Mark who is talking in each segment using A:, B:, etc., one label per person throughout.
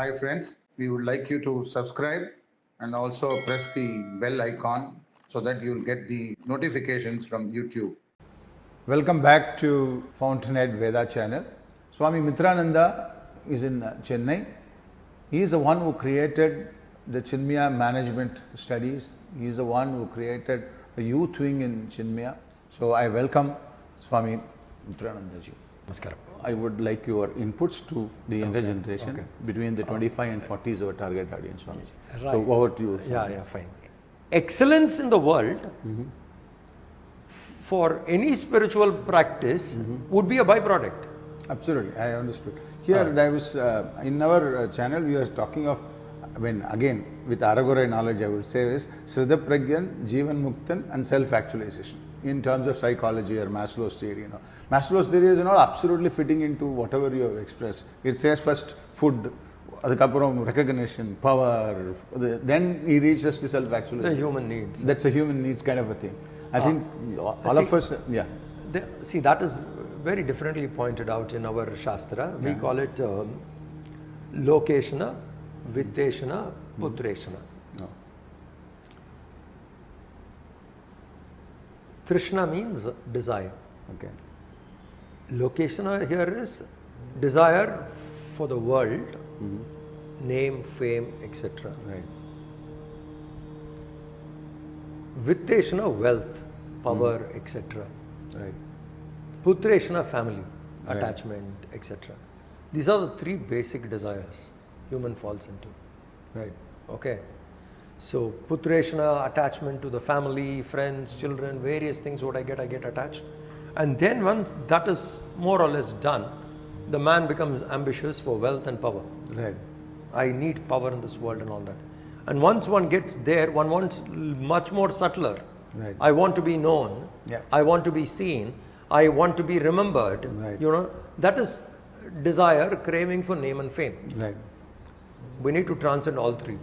A: Hi friends, we would like you to subscribe and also press the bell icon so that you'll get the notifications from YouTube. Welcome back to Fountainhead Veda channel. Swami Mitrananda is in Chennai. He is the one who created the Chinmaya management studies. He is the one who created a youth wing in Chinmaya. So I welcome Swami Mitrananda ji.
B: Namaskaram.
A: I would like your inputs to the younger generation. Between the 25 and 40 is our target audience, Swamiji.
B: Right.
A: So over to you.
B: Yeah, fine. Excellence in the world for any spiritual practice would be a byproduct.
A: Absolutely, I understood. Here, there was in our channel we are talking of, again with Aragora knowledge, I would say is Shrida Pragyan, Jivan Muktan, and self-actualization in terms of psychology or Maslow's theory. Maslow's theory is not absolutely fitting into whatever you have expressed. It says first food, adukappuram recognition, power, then he reaches the self-actualization.
B: The human needs.
A: That's a human needs kind of a thing. I think all of us,
B: See, that is very differently pointed out in our Shastra. We call it Lokeshana, Vitteshana, Putreshana.
A: No.
B: Trishna means desire.
A: Okay.
B: Lokeshana here is desire for the world, name, fame, etc.
A: Right.
B: Vitteshana, wealth, power, etc.
A: Right.
B: Putreshana, family,
A: Right.
B: attachment, etc. These are the three basic desires human falls into.
A: Right.
B: Okay. So Putreshana, attachment to the family, friends, children, various things what I get attached. And then once that is more or less done, the man becomes ambitious for wealth and power.
A: Right.
B: I need power in this world and all that. And once one gets there, one wants much more subtler.
A: Right.
B: I want to be known.
A: Yeah.
B: I want to be seen. I want to be remembered.
A: Right.
B: That is desire, craving for name and fame.
A: Right.
B: We need to transcend all three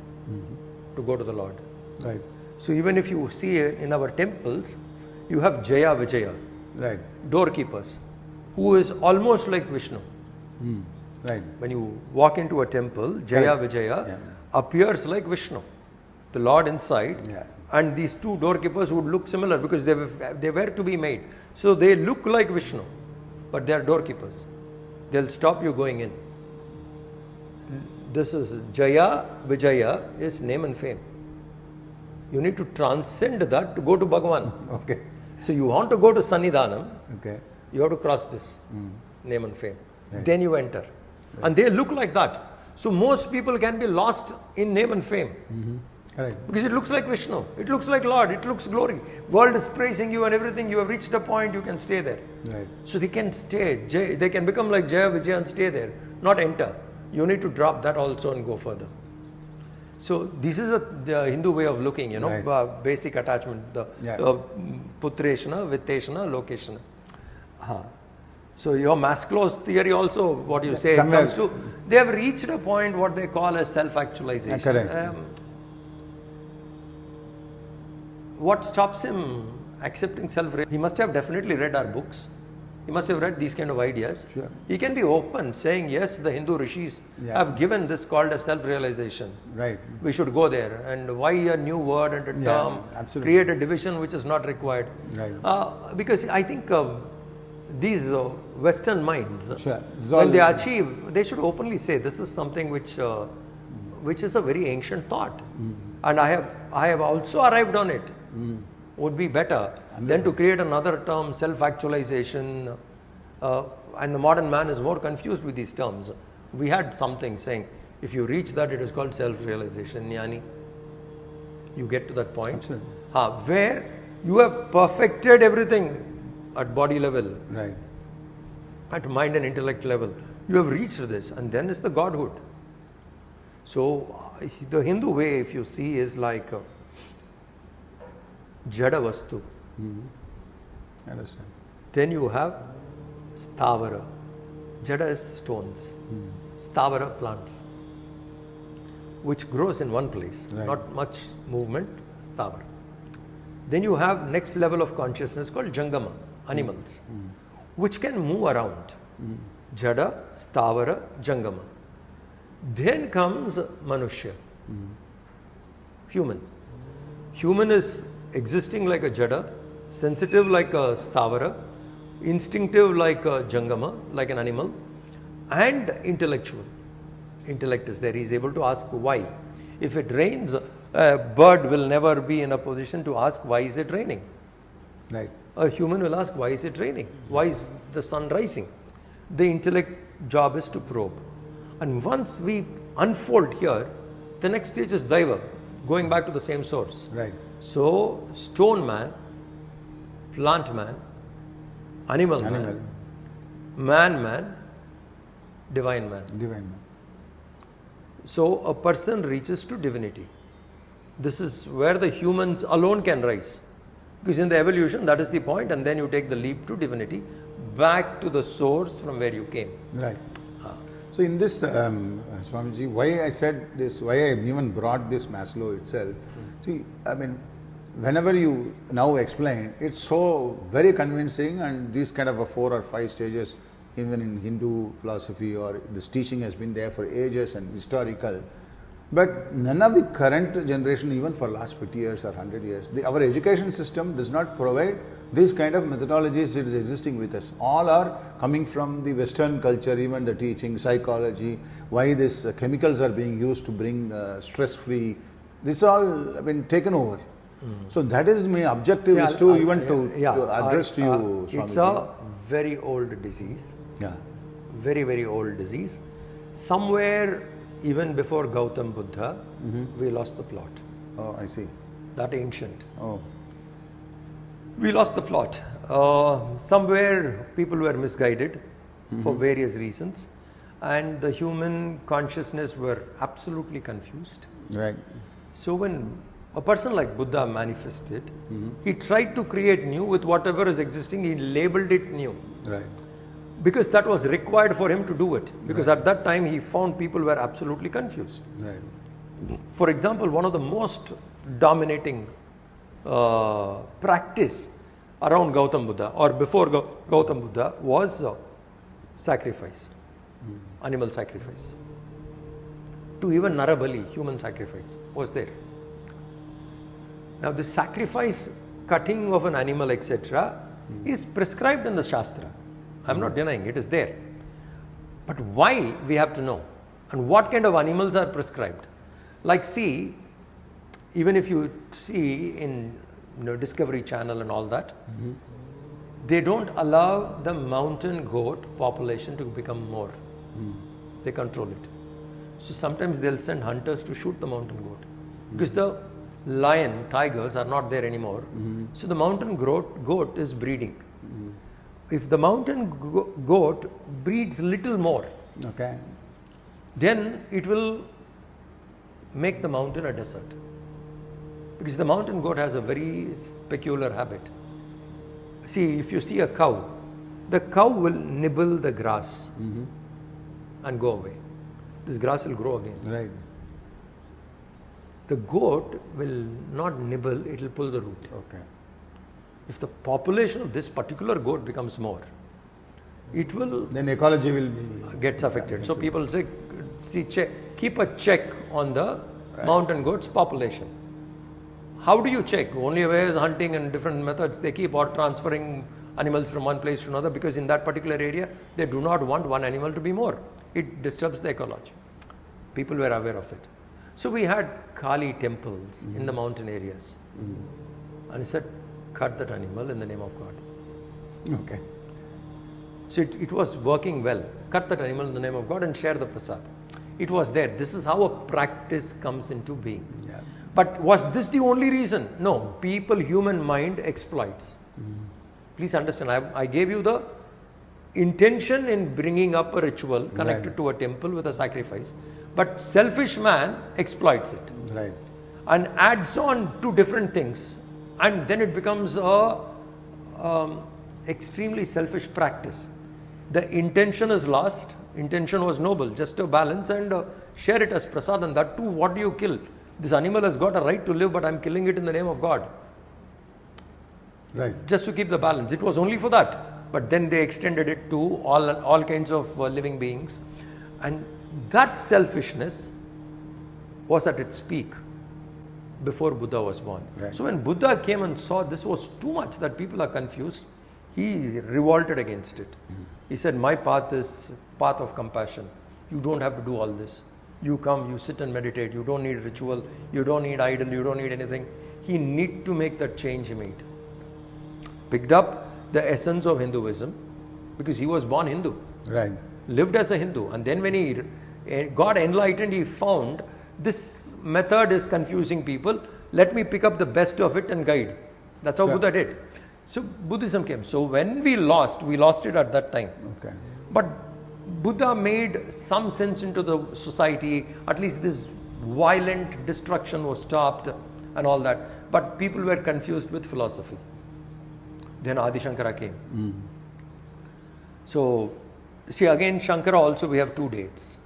B: to go to the Lord.
A: Right.
B: So even if you see in our temples, you have Jaya Vijaya,
A: Right.
B: doorkeepers, who is almost like Vishnu.
A: Right.
B: When you walk into a temple, Jaya
A: Correct.
B: Vijaya appears like Vishnu, the Lord inside.
A: Yeah.
B: And these two doorkeepers would look similar because they were to be made. So they look like Vishnu, but they are doorkeepers. They'll stop you going in. This is Jaya Vijaya is name and fame. You need to transcend that to go to Bhagavan.
A: Okay.
B: So you want to go to Sannidhanam,
A: Okay.
B: you have to cross this name and fame.
A: Right.
B: Then you enter. And they look like that. So most people can be lost in name and fame.
A: Correct.
B: Because it looks like Vishnu, it looks like Lord, it looks glory. World is praising you and everything. You have reached a point, you can stay there.
A: Right.
B: So they can stay, they can become like Jaya Vijaya and stay there, not enter. You need to drop that also and go further. So this is the Hindu way of looking,
A: Right.
B: basic attachment, the Putreshana, Vitteshana, Lokeshana. So your Maslow's theory also, what you say,
A: somewhere
B: comes to, they have reached a point what they call as self-actualization.
A: Correct.
B: What stops him accepting self? He must have definitely read our books. He must have read these kind of ideas.
A: Sure.
B: He can be open, saying, yes, the Hindu rishis have given this called as self-realization.
A: Right.
B: We should go there. And why a new word and a term?
A: Absolutely.
B: Create a division which is not required.
A: Right.
B: Because I think these Western minds,
A: Sure.
B: when they achieve, they should openly say, this is something which is a very ancient thought. And I have also arrived on it. Would be better than to create another term, self-actualization. And the modern man is more confused with these terms. We had something saying, if you reach that, it is called self-realization, jnani. You get to that point.
A: Absolutely.
B: Where you have perfected everything at body level,
A: Right.
B: at mind and intellect level. You have reached this, and then is the Godhood. So the Hindu way, if you see, is like Jada Vastu.
A: Understand.
B: Then you have Stavara. Jada is stones. Stavara plants, which grows in one place,
A: Right.
B: not much movement, Stavara. Then you have next level of consciousness called Jangama, animals, which can move around. Jada, Stavara, Jangama. Then comes Manushya, human. Human is existing like a Jada, sensitive like a Stavara, instinctive like a Jangama, like an animal, and intellectual. Intellect is there. He is able to ask why. If it rains, a bird will never be in a position to ask why is it raining.
A: Right.
B: A human will ask why is it raining? Why is the sun rising? The intellect job is to probe. And once we unfold here, the next stage is Daiva, going back to the same source.
A: Right.
B: So, stone man, plant man, animal
A: Animal.
B: man, divine man.
A: Divine.
B: So, a person reaches to divinity. This is where the humans alone can rise. Because in the evolution, that is the point, and then you take the leap to divinity, back to the source from where you came.
A: Right. So in this, Swamiji, why I said this, why I even brought this Maslow itself, see, I mean, whenever you now explain, it's so very convincing, and these kind of a 4 or 5 stages, even in Hindu philosophy, or this teaching has been there for ages and historical. But none of the current generation, even for last 50 years or 100 years, our education system does not provide these kind of methodologies that is existing with us. All are coming from the Western culture, even the teaching, psychology, why these chemicals are being used to bring stress-free. This all have been taken over. So that is my objective, is to address to you, Swamiji.
B: It's a very old disease.
A: Yeah.
B: Very, very old disease. Somewhere even before Gautam Buddha, we lost the plot.
A: Oh, I see.
B: That ancient.
A: Oh,
B: We lost the plot. Somewhere people were misguided for various reasons, and the human consciousness were absolutely confused.
A: right.
B: So when a person like Buddha manifested, he tried to create new with whatever is existing. He labeled it new,
A: Right.
B: because that was required for him to do it. Because at that time he found people were absolutely confused.
A: Right.
B: For example, one of the most dominating practice around Gautam Buddha or before Gautam Buddha was sacrifice, animal sacrifice. To even Narabali, human sacrifice was there. Now the sacrifice, cutting of an animal, etc. is prescribed in the Shastra. I am not denying it is there. But why, we have to know. And what kind of animals are prescribed? Like, see, even if you see in Discovery Channel and all that, they don't allow the mountain goat population to become more. They control it. So sometimes they'll send hunters to shoot the mountain goat, because the lion, tigers are not there anymore. So the mountain goat is breeding. If the mountain goat breeds little more,
A: Okay.
B: then it will make the mountain a desert. Because the mountain goat has a very peculiar habit. See, if you see a cow, the cow will nibble the grass and go away. This grass will grow again.
A: Right.
B: The goat will not nibble, it will pull the root.
A: Okay.
B: If the population of this particular goat becomes more, it will
A: Then ecology will be
B: gets affected.
A: gets
B: So people say, see, keep a check on the mountain goats population. How do you check? Only way is hunting and different methods they keep, or transferring animals from one place to another, because in that particular area they do not want one animal to be more. It disturbs the ecology. People were aware of it. So we had Kali temples in the mountain areas. And he said, cut that animal in the name of God.
A: Okay.
B: So it was working well. Cut that animal in the name of God and share the prasad. It was there. This is how a practice comes into being.
A: Yeah.
B: But was this the only reason? No. People, human mind exploits. Please understand, I gave you the intention in bringing up a ritual connected to a temple with a sacrifice. But selfish man exploits it
A: Right.
B: and adds on to different things. And then it becomes a extremely selfish practice. The intention is lost. Intention was noble, just to balance and share it as prasad. And that too, what do you kill? This animal has got a right to live, but I am killing it in the name of God.
A: Right.
B: Just to keep the balance. It was only for that. But then they extended it to all kinds of living beings. And that selfishness was at its peak before Buddha was born.
A: Right.
B: So when Buddha came and saw this was too much, that people are confused, he revolted against it. He said, my path is path of compassion. You don't have to do all this. You come, you sit and meditate. You don't need ritual. You don't need idol. You don't need anything. He need to make that change he made. Picked up the essence of Hinduism because he was born Hindu.
A: Right.
B: Lived as a Hindu, and then when he got enlightened, he found this method is confusing people. Let me pick up the best of it and guide. That's how
A: Sure.
B: Buddha did. So Buddhism came. So when we lost it at that time.
A: Okay.
B: But Buddha made some sense into the society. At least this violent destruction was stopped and all that. But people were confused with philosophy. Then Adi Shankara came. So, see, again, Shankara also, we have 2 dates.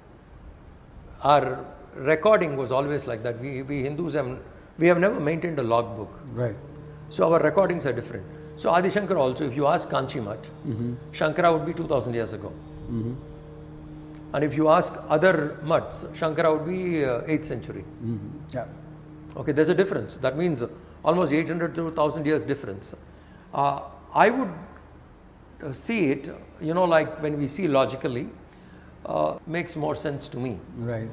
B: Our recording was always like that. We Hindus we have never maintained a logbook.
A: Right.
B: So our recordings are different. So Adi Shankara also, if you ask Kanchi Math, Shankara would be 2000 years ago. And if you ask other mats, Shankara would be 8th century.
A: Yeah.
B: Okay, there's a difference. That means almost 800 to 1000 years difference. I would see it, like when we see logically, makes more sense to me.
A: Right.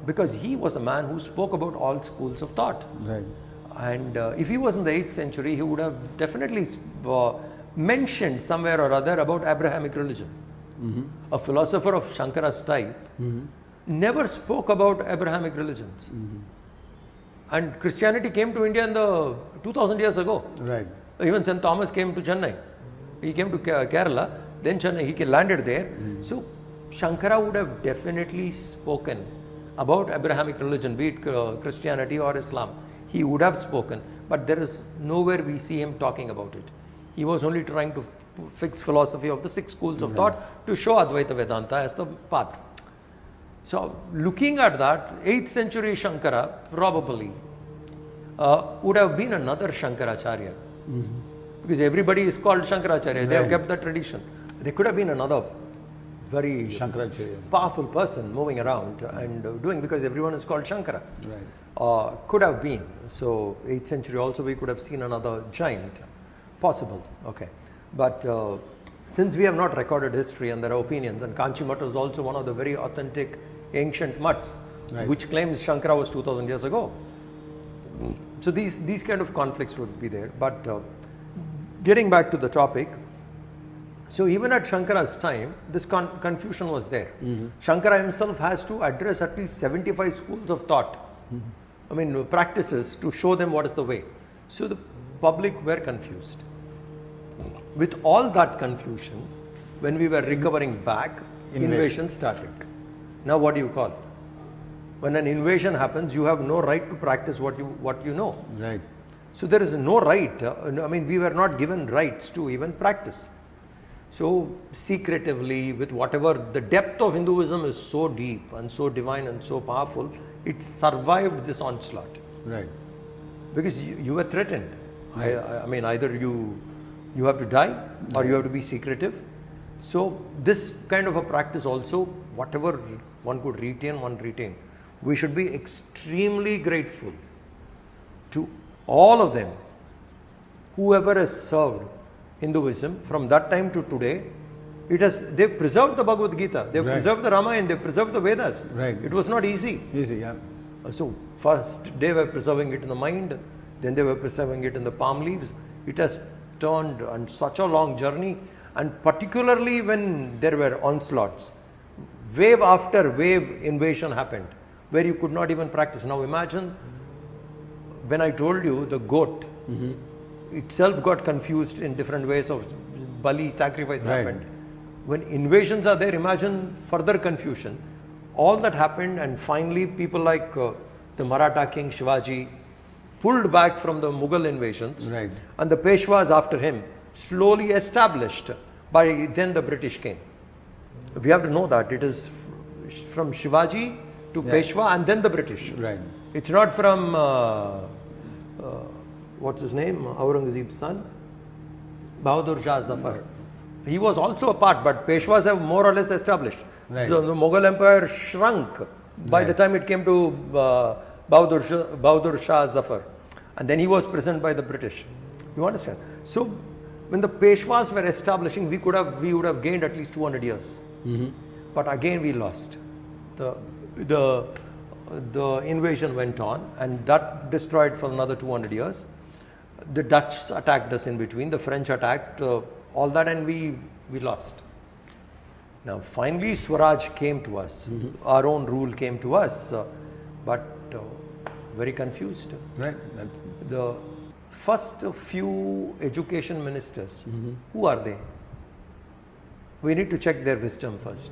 B: Because he was a man who spoke about all schools of thought.
A: Right.
B: And if he was in the 8th century, he would have definitely mentioned somewhere or other about Abrahamic religion. A philosopher of Shankara's type never spoke about Abrahamic religions. And Christianity came to India in the 2000 years ago.
A: Right.
B: Even St. Thomas came to Chennai. He came to Kerala, then Chennai, he landed there. So Shankara would have definitely spoken about Abrahamic religion, be it Christianity or Islam. He would have spoken, but there is nowhere we see him talking about it. He was only trying to fix philosophy of the 6 schools of thought to show Advaita Vedanta as the path. So looking at that, 8th century Shankara probably would have been another Shankaracharya. Because everybody is called Shankaracharya. They have kept the tradition. There could have been another very
A: Shankaracharya.
B: powerful person moving around and doing, because everyone is called Shankara.
A: Right.
B: Could have been. So 8th century also we could have seen another giant. Possible. Okay. But since we have not recorded history and there are opinions, and Kanchi Math is also one of the very authentic ancient mats,
A: Right.
B: which claims Shankara was 2000 years ago. So these kind of conflicts would be there. But getting back to the topic, so even at Shankara's time, this confusion was there. Shankara himself has to address at least 75 schools of thought. I mean, practices to show them what is the way. So the public were confused. With all that confusion, when we were recovering back, invasion started. Now what do you call? When an invasion happens, you have no right to practice what you know.
A: Right.
B: So there is no right. I mean, we were not given rights to even practice. So secretively, with whatever, the depth of Hinduism is so deep and so divine and so powerful, it survived this onslaught.
A: Right.
B: Because you were threatened. I mean, either you have to die or you have to be secretive. So this kind of a practice also, whatever one could retain, one retained. We should be extremely grateful to all of them, whoever has served Hinduism from that time to today. They've preserved the Bhagavad Gita, they've preserved the Ramayana, they've preserved the Vedas.
A: Right.
B: It was not easy.
A: Easy, yeah.
B: So first they were preserving it in the mind, then they were preserving it in the palm leaves. It has turned on such a long journey, and particularly when there were onslaughts, wave after wave invasion happened, where you could not even practice. Now imagine, when I told you the goat itself got confused in different ways of Bali sacrifice happened. When invasions are there, imagine further confusion. All that happened, and finally people like the Maratha king Shivaji pulled back from the Mughal invasions,
A: Right.
B: and the Peshwas after him slowly established. By then the British came. We have to know that it is from Shivaji to Peshwa and then the British.
A: Right.
B: It's not from what's his name, Aurangzeb's son, Bahadur Shah Zafar. He was also a part, but Peshwas have more or less established.
A: Right.
B: The Mughal Empire shrunk by the time it came to Bahadur Shah Zafar. And then he was present by the British. You understand? So when the Peshwas were establishing, we would have gained at least 200 years. But again we lost. The invasion went on, and that destroyed for another 200 years. The Dutch attacked us in between, the French attacked, all that, and we lost. Now finally Swaraj came to us, our own rule came to us, but very confused.
A: Right.
B: The first few education ministers, who are they? We need to check their wisdom first.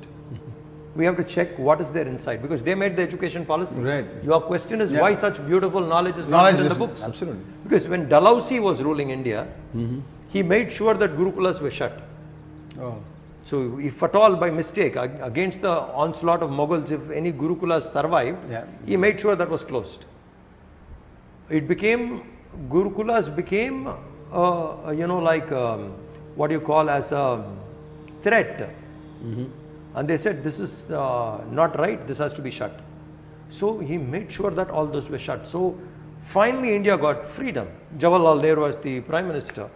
B: We have to check what is their insight, because they made the education policy.
A: Right.
B: Your question is
A: Yeah.
B: why such beautiful knowledge is
A: Knowledge
B: not in the
A: is-
B: books.
A: absolutely.
B: Because when Dalhousie was ruling India, he made sure that Gurukulas were shut.
A: Oh.
B: So if at all by mistake, against the onslaught of Mughals, if any Gurukulas survived,
A: Yeah.
B: he made sure that was closed. It became, Gurukulas became, like what you call as a threat. And they said, this is not right, this has to be shut. So he made sure that all those were shut. So finally India got freedom. Jawaharlal Nehru was the Prime Minister.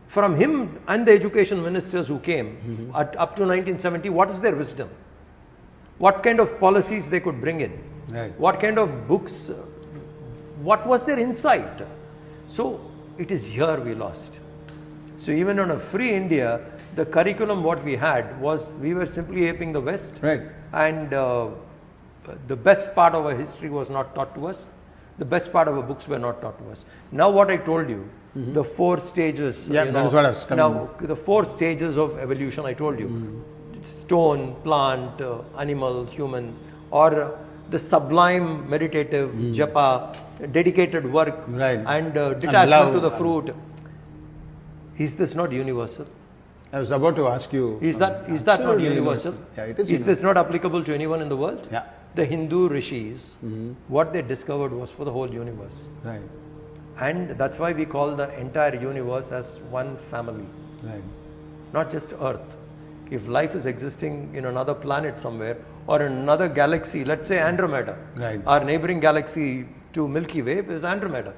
B: From him and the education ministers who came up to 1970, what is their wisdom? What kind of policies they could bring in?
A: Right.
B: What kind of books? What was their insight? So it is here we lost. So even on a free India, the curriculum what we had was, we were simply aping the West.
A: Right.
B: And the best part of our history was not taught to us. The best part of our books were not taught to us. Now what I told you, the 4 stages.
A: Yeah, that is what I was coming.
B: Now the 4 stages of evolution I told you. Stone, plant, animal, human, or the sublime meditative japa, dedicated work,
A: Right.
B: and
A: And
B: detachment
A: love.
B: to the fruit. Is this not universal?
A: I was about to ask you.
B: Is that not
A: Absolutely
B: universal?
A: Yeah, it is.
B: Is this not applicable to anyone in the world?
A: Yeah.
B: The Hindu rishis, what they discovered was for the whole universe.
A: Right.
B: And that's why we call the entire universe as one family,
A: Right.
B: not just Earth. If life is existing in another planet somewhere, or in another galaxy, let's say Andromeda,
A: Right.
B: our neighboring galaxy to Milky Way is Andromeda.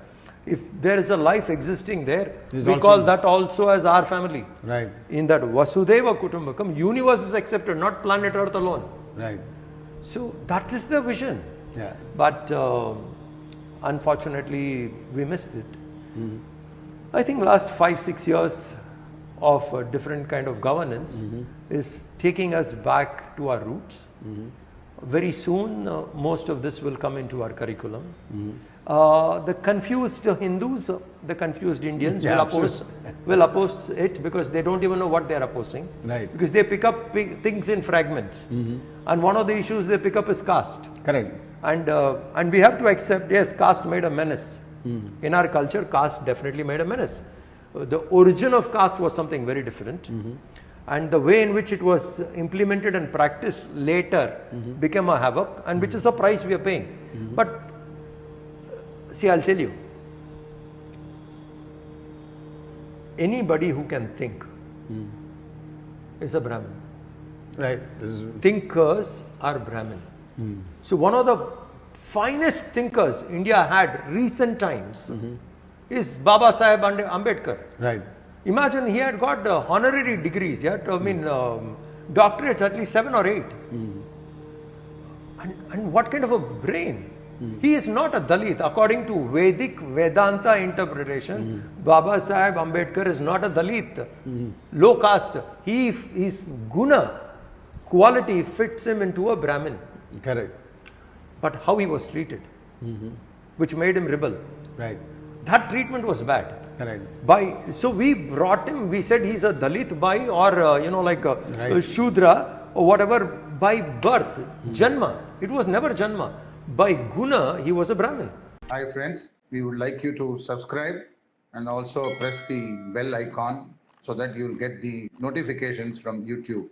B: If there is a life existing there,
A: Is
B: we
A: also-
B: call that also as our family.
A: Right.
B: In that Vasudeva Kutumbakam, universe is accepted, not planet Earth alone.
A: Right.
B: So that is the vision.
A: Yeah.
B: But unfortunately, we missed it. I think last 5-6 years of a different kind of governance is taking us back to our roots. Very soon, most of this will come into our curriculum. The confused Hindus, the confused Indians
A: Yeah,
B: will oppose it, because they don't even know what they are opposing.
A: Right.
B: Because they pick up things in fragments. And one of the issues they pick up is caste.
A: Correct.
B: And we have to accept, yes, caste made a menace. In our culture, caste definitely made a menace. The origin of caste was something very different. And the way in which it was implemented and practiced later became a havoc, and which is the price we are paying. But see, I'll tell you, anybody who can think is a Brahmin.
A: Right. This is.
B: Thinkers are Brahmin. So one of the finest thinkers India had recent times is Baba Saheb Ambedkar.
A: Right.
B: Imagine he had got honorary degrees, doctorates, at least 7 or 8. And what kind of a brain? He is not a Dalit. According to Vedic Vedanta interpretation, Baba Saheb Ambedkar is not a Dalit. Low caste. His guna, quality, fits him into a Brahmin.
A: Correct.
B: But how he was treated, which made him rebel.
A: Right.
B: That treatment was bad.
A: Correct.
B: So we brought him, we said he's a Dalit by, or
A: Right.
B: Shudra or whatever, by birth, Janma. It was never Janma. By Guna, he was a Brahmin.
A: Hi friends, we would like you to subscribe and also press the bell icon so that you will get the notifications from YouTube.